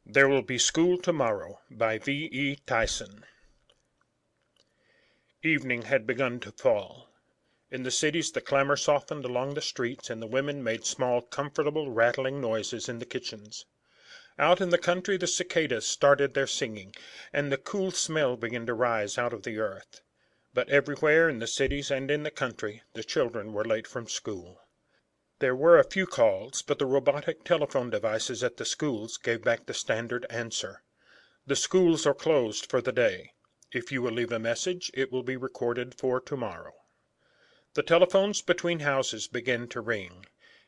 There Will Be School Tomorrow by V. E. Thiessen. Evening had begun to fall. In the cities the clamor softened along the streets, and the women made small, comfortable, rattling noises in the kitchens. Out in the country the cicadas started their singing, and the cool smell began to rise out of the earth. But everywhere in the cities and in the country the children were late from school. There were a few calls, but the robotic telephone devices at the schools gave back the standard answer. The schools are closed for the day. If you will leave a message, it will be recorded for tomorrow. The telephones between houses began to ring.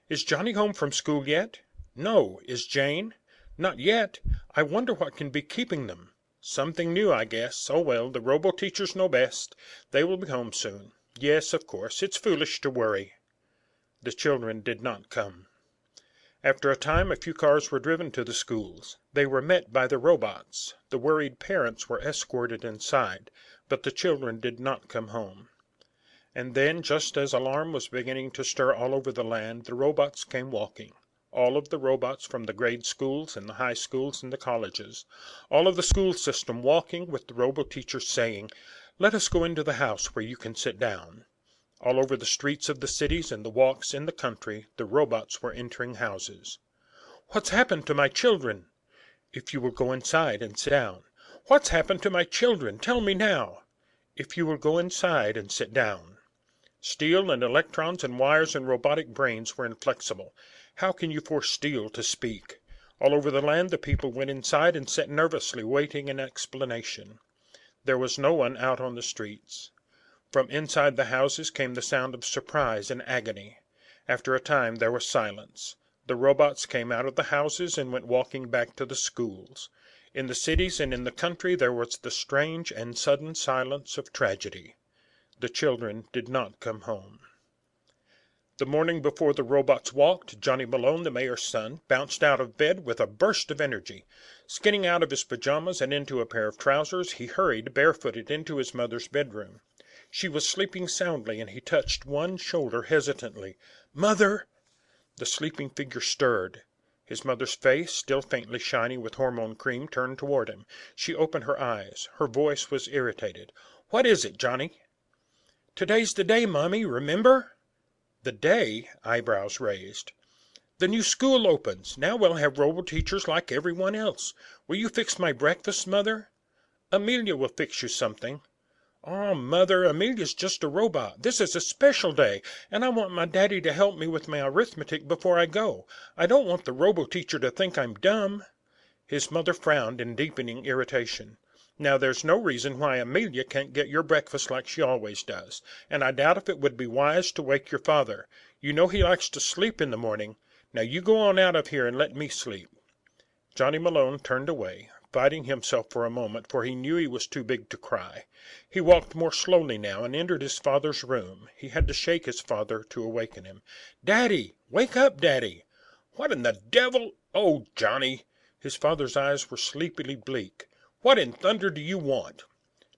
Is Johnny home from school yet? No. Is Jane? Not yet. I wonder what can be keeping them. Something new, I guess. Oh well, the robo-teachers know best. They will be home soon. Yes, of course. It's foolish to worry. The children did not come. After a time a few cars were driven to the schools. They were met by the robots. The worried parents were escorted inside, but the children did not come home. And then, just as alarm was beginning to stir all over the land, the robots came walking. All of the robots from the grade schools and the high schools and the colleges. All of the school system walking with the robo-teachers saying, "Let us go into the house where you can sit down." All over the streets of the cities and the walks in the country, the robots were entering houses. "What's happened to my children?" "If you will go inside and sit down." "What's happened to my children? Tell me now." "If you will go inside and sit down." Steel and electrons and wires and robotic brains were inflexible. How can you force steel to speak? All over the land the people went inside and sat nervously waiting an explanation. There was no one out on the streets. From inside the houses came the sound of surprise and agony. After a time there was silence. The robots came out of the houses and went walking back to the schools. In the cities and in the country there was the strange and sudden silence of tragedy. The children did not come home. The morning before the robots walked, Johnny Malone, the mayor's son, bounced out of bed with a burst of energy. Skinning out of his pajamas and into a pair of trousers, he hurried barefooted into his mother's bedroom. She was sleeping soundly, and he touched one shoulder hesitantly. "Mother!" The sleeping figure stirred. His mother's face, still faintly shiny with hormone cream, turned toward him. She opened her eyes. Her voice was irritated. "What is it, Johnny?" "Today's the day, Mommy, remember?" "The day?" Eyebrows raised. "The new school opens. Now we'll have robo-teachers like everyone else. Will you fix my breakfast, Mother?" "Amelia will fix you something." "Oh, Mother, Amelia's just a robot. This is a special day, and I want my daddy to help me with my arithmetic before I go. I don't want the robo-teacher to think I'm dumb." His mother frowned in deepening irritation. "Now there's no reason why Amelia can't get your breakfast like she always does, and I doubt if it would be wise to wake your father. You know he likes to sleep in the morning. Now you go on out of here and let me sleep." Johnny Malone turned away, fighting himself for a moment, for he knew he was too big to cry. He walked more slowly now and entered his father's room. He had to shake his father to awaken him. "Daddy! Wake up, Daddy!" "What in the devil? Oh, Johnny!" His father's eyes were sleepily bleak. "What in thunder do you want?"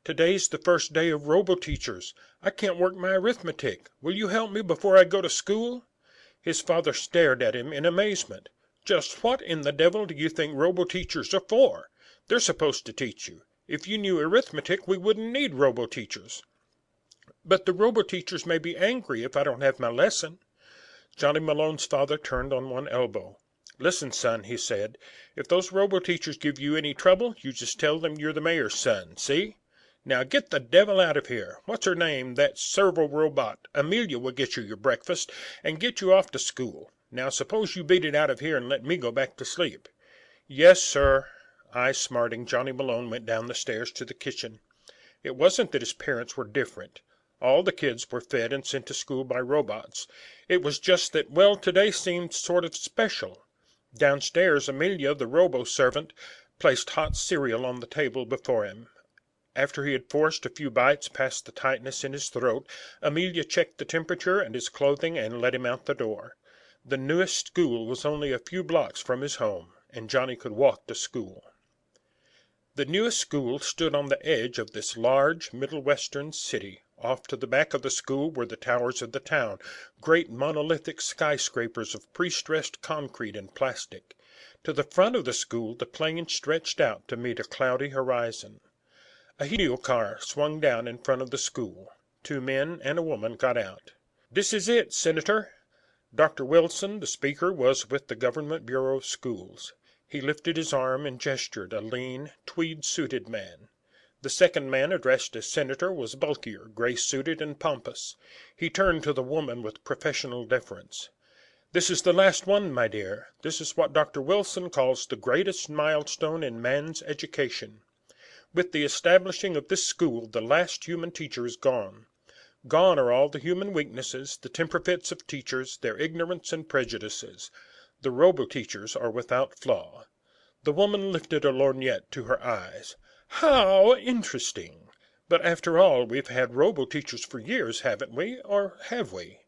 "Today's the first day of robo-teachers. I can't work my arithmetic. Will you help me before I go to school?" His father stared at him in amazement. "Just what in the devil do you think robo-teachers are for? They're supposed to teach you. If you knew arithmetic, we wouldn't need robo-teachers." "But the robo-teachers may be angry if I don't have my lesson." Johnny Malone's father turned on one elbow. "Listen, son," he said, "if those robo-teachers give you any trouble, you just tell them you're the mayor's son, see? Now get the devil out of here. What's her name? That servo-robot. Amelia will get you your breakfast and get you off to school. Now suppose you beat it out of here and let me go back to sleep." "Yes, sir." Eyes smarting, Johnny Malone went down the stairs to the kitchen. It wasn't that his parents were different. All the kids were fed and sent to school by robots. It was just that, well, today seemed sort of special. Downstairs, Amelia, the robo-servant, placed hot cereal on the table before him. After he had forced a few bites past the tightness in his throat, Amelia checked the temperature and his clothing and let him out the door. The newest school was only a few blocks from his home, and Johnny could walk to school. The newest school stood on the edge of this large Middle Western city. Off to the back of the school were the towers of the town, great monolithic skyscrapers of pre-stressed concrete and plastic. To the front of the school the plain stretched out to meet a cloudy horizon. A helio car swung down in front of the school. 2 men and a woman got out. "This is it, Senator." Dr. Wilson, the speaker, was with the Government Bureau of Schools. He lifted his arm and gestured, a lean, tweed-suited man. The second man, addressed as Senator, was bulkier, gray-suited, and pompous. He turned to the woman with professional deference. "This is the last one, my dear. This is what Dr. Wilson calls the greatest milestone in man's education. With the establishing of this school the last human teacher is gone. Gone are all the human weaknesses, the temper fits of teachers, their ignorance and prejudices. The robo-teachers are without flaw." The woman lifted a lorgnette to her eyes. "How interesting! But after all, we've had robo-teachers for years, haven't we? Or have we?"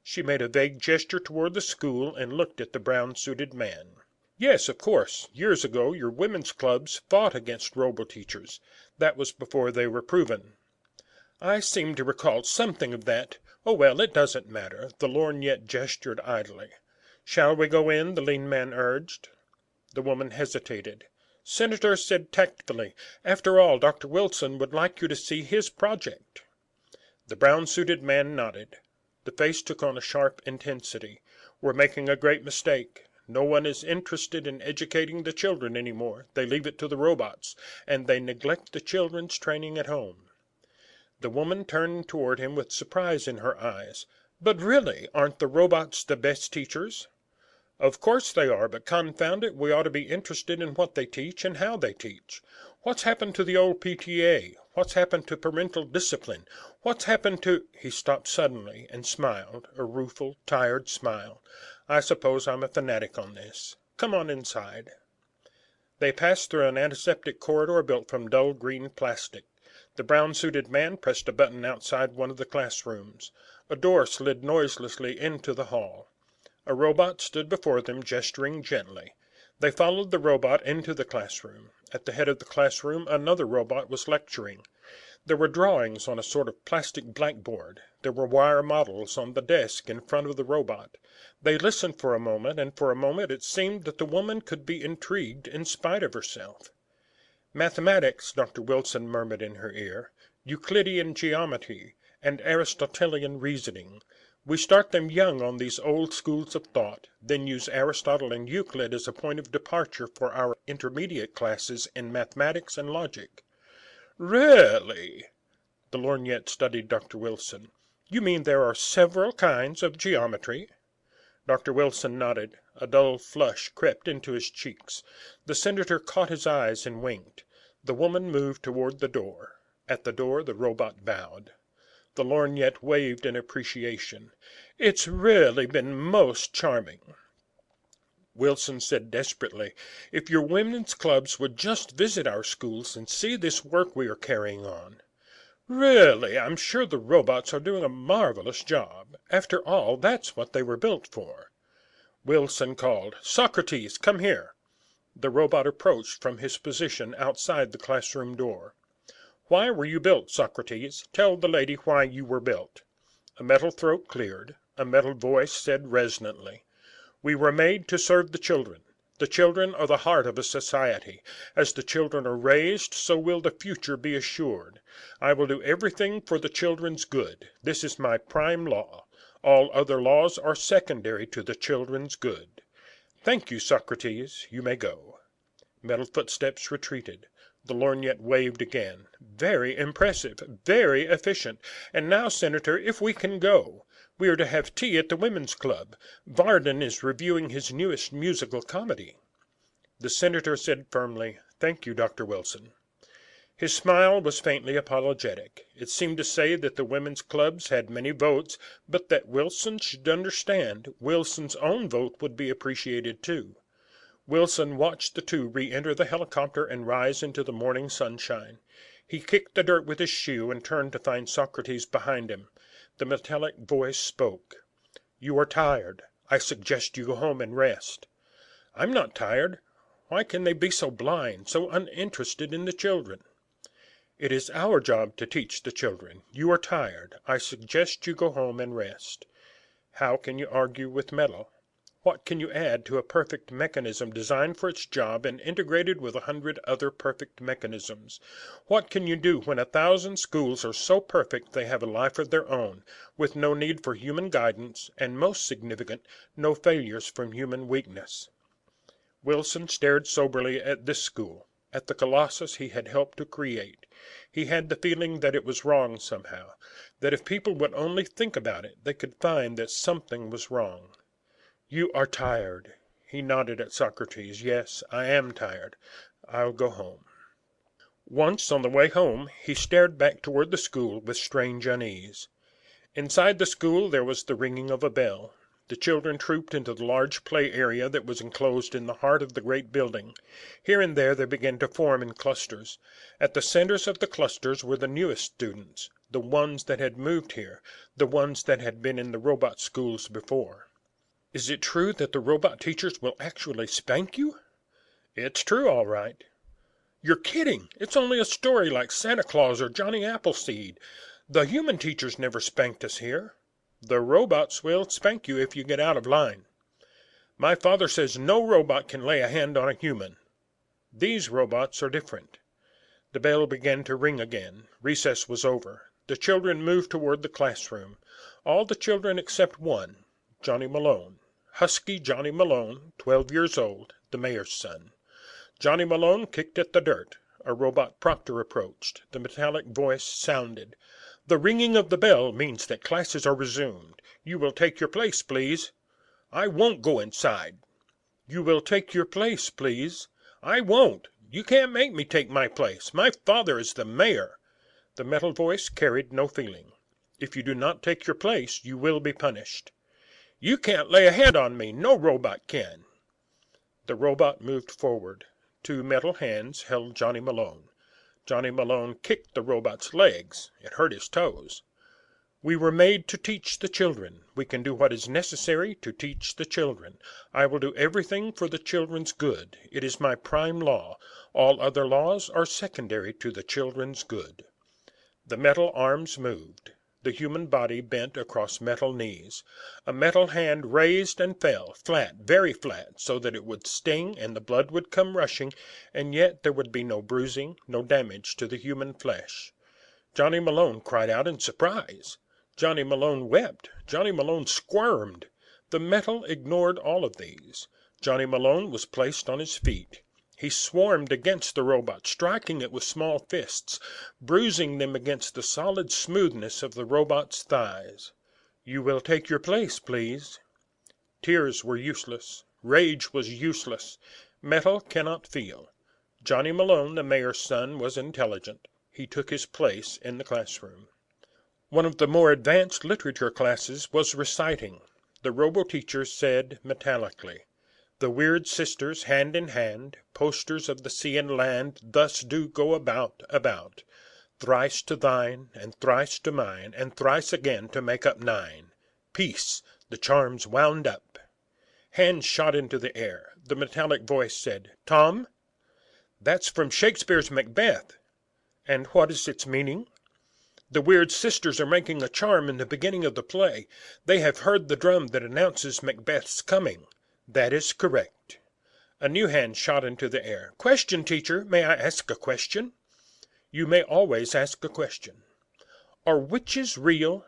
She made a vague gesture toward the school and looked at the brown-suited man. "Yes, of course. Years ago your women's clubs fought against robo-teachers. That was before they were proven." "I seem to recall something of that. Oh, well, it doesn't matter." The lorgnette gestured idly. "Shall we go in?" the lean man urged. The woman hesitated. Senator said tactfully, "After all, Dr. Wilson would like you to see his project." The brown-suited man nodded. The face took on a sharp intensity. "We're making a great mistake. No one is interested in educating the children any more. They leave it to the robots, and they neglect the children's training at home." The woman turned toward him with surprise in her eyes. "But really, aren't the robots the best teachers?" "Of course they are, but confound it, we ought to be interested in what they teach and how they teach. What's happened to the old PTA? What's happened to parental discipline? What's happened to—" He stopped suddenly and smiled, a rueful, tired smile. "I suppose I'm a fanatic on this. Come on inside." They passed through an antiseptic corridor built from dull green plastic. The brown-suited man pressed a button outside one of the classrooms. A door slid noiselessly into the hall. A robot stood before them, gesturing gently. They followed the robot into the classroom. At the head of the classroom another robot was lecturing. There were drawings on a sort of plastic blackboard. There were wire models on the desk in front of the robot. They listened for a moment, and for a moment it seemed that the woman could be intrigued in spite of herself. "Mathematics," Dr. Wilson murmured in her ear, "Euclidean geometry, and Aristotelian reasoning. We start them young on these old schools of thought, then use Aristotle and Euclid as a point of departure for our intermediate classes in mathematics and logic." "Really?" The lorgnette studied Dr. Wilson. "You mean there are several kinds of geometry?" Dr. Wilson nodded. A dull flush crept into his cheeks. The senator caught his eyes and winked. The woman moved toward the door. At the door the robot bowed. The lorgnette waved in appreciation. "It's really been most charming." Wilson said desperately, "If your women's clubs would just visit our schools and see this work we are carrying on." "Really, I'm sure the robots are doing a marvelous job. After all, that's what they were built for." Wilson called, "Socrates, come here." The robot approached from his position outside the classroom door. "Why were you built, Socrates? Tell the lady why you were built." A metal throat cleared. A metal voice said resonantly, "We were made to serve the children. The children are the heart of a society. As the children are raised, so will the future be assured. I will do everything for the children's good. This is my prime law. All other laws are secondary to the children's good. Thank you, Socrates. You may go." Metal footsteps retreated. The lorgnette waved again. "Very impressive, very efficient. And now, Senator, if we can go. We are to have tea at the Women's Club. Varden is reviewing his newest musical comedy." The senator said firmly, "Thank you, Dr. Wilson." His smile was faintly apologetic. It seemed to say that the women's clubs had many votes, but that Wilson should understand Wilson's own vote would be appreciated too. Wilson watched the two re-enter the helicopter and rise into the morning sunshine. He kicked the dirt with his shoe and turned to find Socrates behind him. The metallic voice spoke. "You are tired. I suggest you go home and rest." "I'm not tired. Why can they be so blind, so uninterested in the children?" "It is our job to teach the children. You are tired. I suggest you go home and rest." How can you argue with metal? What can you add to a perfect mechanism designed for its job and integrated with 100 other perfect mechanisms? What can you do when 1,000 schools are so perfect they have a life of their own, with no need for human guidance, and most significant, no failures from human weakness? Wilson stared soberly at this school, at the colossus he had helped to create. He had the feeling that it was wrong somehow, that if people would only think about it, they could find that something was wrong. You are tired. He nodded at Socrates. Yes, I am tired. I'll go home. Once on the way home, he stared back toward the school with strange unease. Inside the school there was the ringing of a bell. The children trooped into the large play area that was enclosed in the heart of the great building. Here and there they began to form in clusters. At the centers of the clusters were the newest students, the ones that had moved here, the ones that had been in the robot schools before. Is it true that the robot teachers will actually spank you? It's true, all right. You're kidding. It's only a story like Santa Claus or Johnny Appleseed. The human teachers never spanked us here. The robots will spank you if you get out of line. My father says no robot can lay a hand on a human. These robots are different. The bell began to ring again. Recess was over. The children moved toward the classroom. All the children except one, Johnny Malone. Husky Johnny Malone, 12 years old, the mayor's son. Johnny Malone kicked at the dirt. A robot prompter approached. The metallic voice sounded. The ringing of the bell means that classes are resumed. You will take your place, please. I won't go inside. You will take your place, please. I won't. You can't make me take my place. My father is the mayor. The metal voice carried no feeling. If you do not take your place, you will be punished. You can't lay a hand on me. No robot can. The robot moved forward. Two metal hands held Johnny Malone. Johnny Malone kicked the robot's legs. It hurt his toes. We were made to teach the children. We can do what is necessary to teach the children. I will do everything for the children's good. It is my prime law. All other laws are secondary to the children's good. The metal arms moved. The human body bent across metal knees. A metal hand raised and fell, flat, very flat, so that it would sting and the blood would come rushing, and yet there would be no bruising, no damage to the human flesh. Johnny Malone cried out in surprise. Johnny Malone wept. Johnny Malone squirmed. The metal ignored all of these. Johnny Malone was placed on his feet. He swarmed against the robot, striking it with small fists, bruising them against the solid smoothness of the robot's thighs. You will take your place, please. Tears were useless. Rage was useless. Metal cannot feel. Johnny Malone, the mayor's son, was intelligent. He took his place in the classroom. One of the more advanced literature classes was reciting. The robo-teacher said metallically, "The weird sisters, hand in hand, posters of the sea and land, thus do go about, about. Thrice to thine, and thrice to mine, and thrice again to make up 9. Peace, the charm's wound up." Hands shot into the air. The metallic voice said, "Tom?" "That's from Shakespeare's Macbeth." "And what is its meaning?" "The weird sisters are making a charm in the beginning of the play. They have heard the drum that announces Macbeth's coming." "That is correct." A new hand shot into the air. "Question, teacher. May I ask a question?" "You may always ask a question." "Are witches real?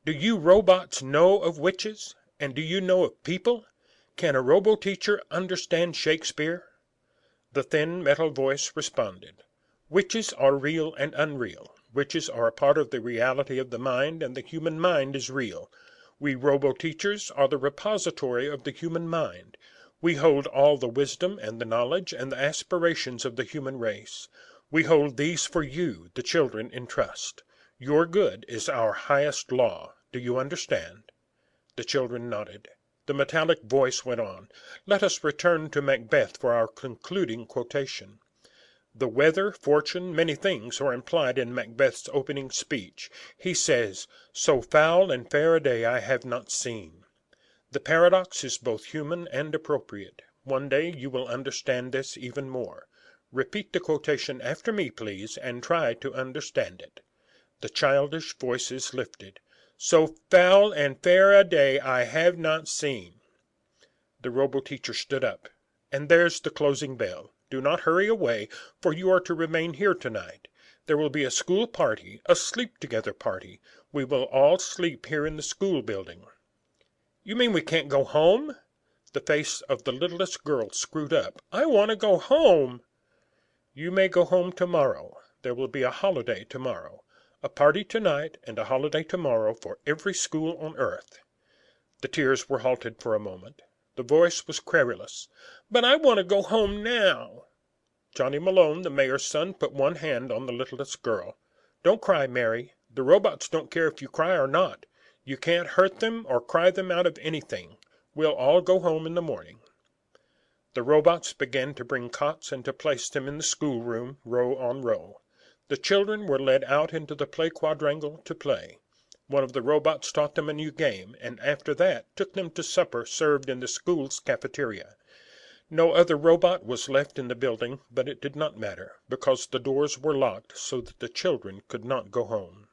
Do you robots know of witches? And do you know of people? Can a robo-teacher understand Shakespeare?" The thin metal voice responded. "Witches are real and unreal. Witches are a part of the reality of the mind, and the human mind is real. We robo-teachers are the repository of the human mind. We hold all the wisdom and the knowledge and the aspirations of the human race. We hold these for you, the children, in trust. Your good is our highest law. Do you understand?" The children nodded. The metallic voice went on. "Let us return to Macbeth for our concluding quotation. The weather, fortune, many things are implied in Macbeth's opening speech. He says, 'So foul and fair a day I have not seen.' The paradox is both human and appropriate. One day you will understand this even more. Repeat the quotation after me, please, and try to understand it." The childish voices lifted. "So foul and fair a day I have not seen." The robo-teacher stood up. "And there's the closing bell. Do not hurry away, for you are to remain here tonight. There will be a school party, a sleep-together party. We will all sleep here in the school building." "You mean we can't go home?" The face of the littlest girl screwed up. "I want to go home." "You may go home tomorrow. There will be a holiday tomorrow. A party tonight and a holiday tomorrow for every school on earth." The tears were halted for a moment. The voice was querulous. "But I want to go home now." Johnny Malone, the mayor's son, put one hand on the littlest girl. "Don't cry, Mary. The robots don't care if you cry or not. You can't hurt them or cry them out of anything. We'll all go home in the morning." The robots began to bring cots and to place them in the schoolroom, row on row. The children were led out into the play quadrangle to play. One of the robots taught them a new game, and after that took them to supper served in the school's cafeteria. No other robot was left in the building, but it did not matter, because the doors were locked so that the children could not go home.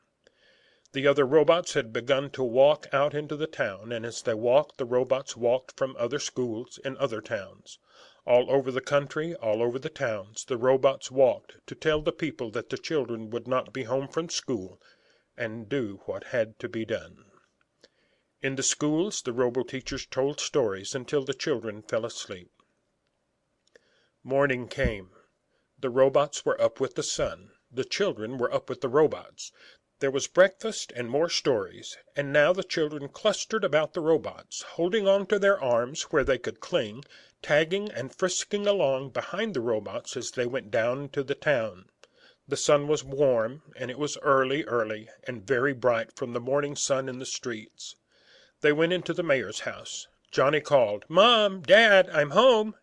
The other robots had begun to walk out into the town, and as they walked, the robots walked from other schools in other towns. All over the country, all over the towns, the robots walked to tell the people that the children would not be home from school, and do what had to be done. In the schools, the robo-teachers told stories until the children fell asleep. Morning came. The robots were up with the sun. The children were up with the robots. There was breakfast and more stories, and now the children clustered about the robots, holding on to their arms where they could cling, tagging and frisking along behind the robots as they went down into the town. The sun was warm, and it was early, and very bright from the morning sun in the streets. They went into the mayor's house. Johnny called, "Mom, Dad, I'm home."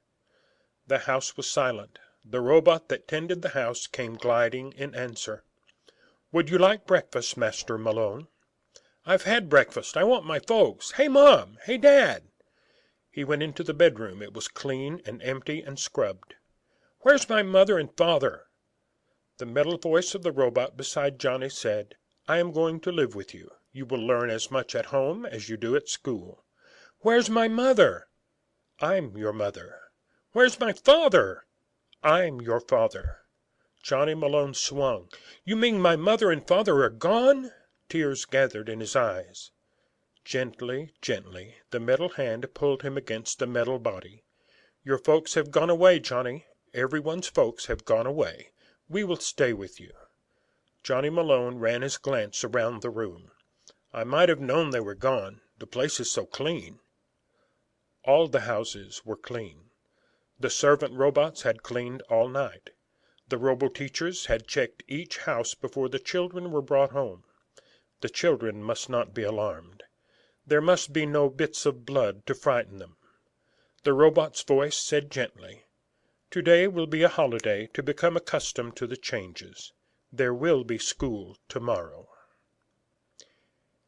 The house was silent. The robot that tended the house came gliding in answer. "Would you like breakfast, Master Malone?" "I've had breakfast. I want my folks. Hey, Mom! Hey, Dad!" He went into the bedroom. It was clean and empty and scrubbed. "Where's my mother and father?" The metal voice of the robot beside Johnny said, "I am going to live with you. You will learn as much at home as you do at school." "Where's my mother?" "I'm your mother." "Where's my father?" "I'm your father." Johnny Malone swung. "You mean my mother and father are gone?" Tears gathered in his eyes. Gently, gently, the metal hand pulled him against the metal body. "Your folks have gone away, Johnny. Everyone's folks have gone away. We will stay with you." Johnny Malone ran his glance around the room. "I might have known they were gone. The place is so clean." All the houses were clean. The servant robots had cleaned all night. The robo-teachers had checked each house before the children were brought home. The children must not be alarmed. There must be no bits of blood to frighten them. The robot's voice said gently, "Today will be a holiday to become accustomed to the changes. There will be school tomorrow."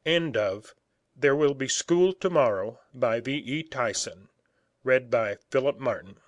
End of There Will Be School Tomorrow by V. E. Thiessen. Read by Philip Martin.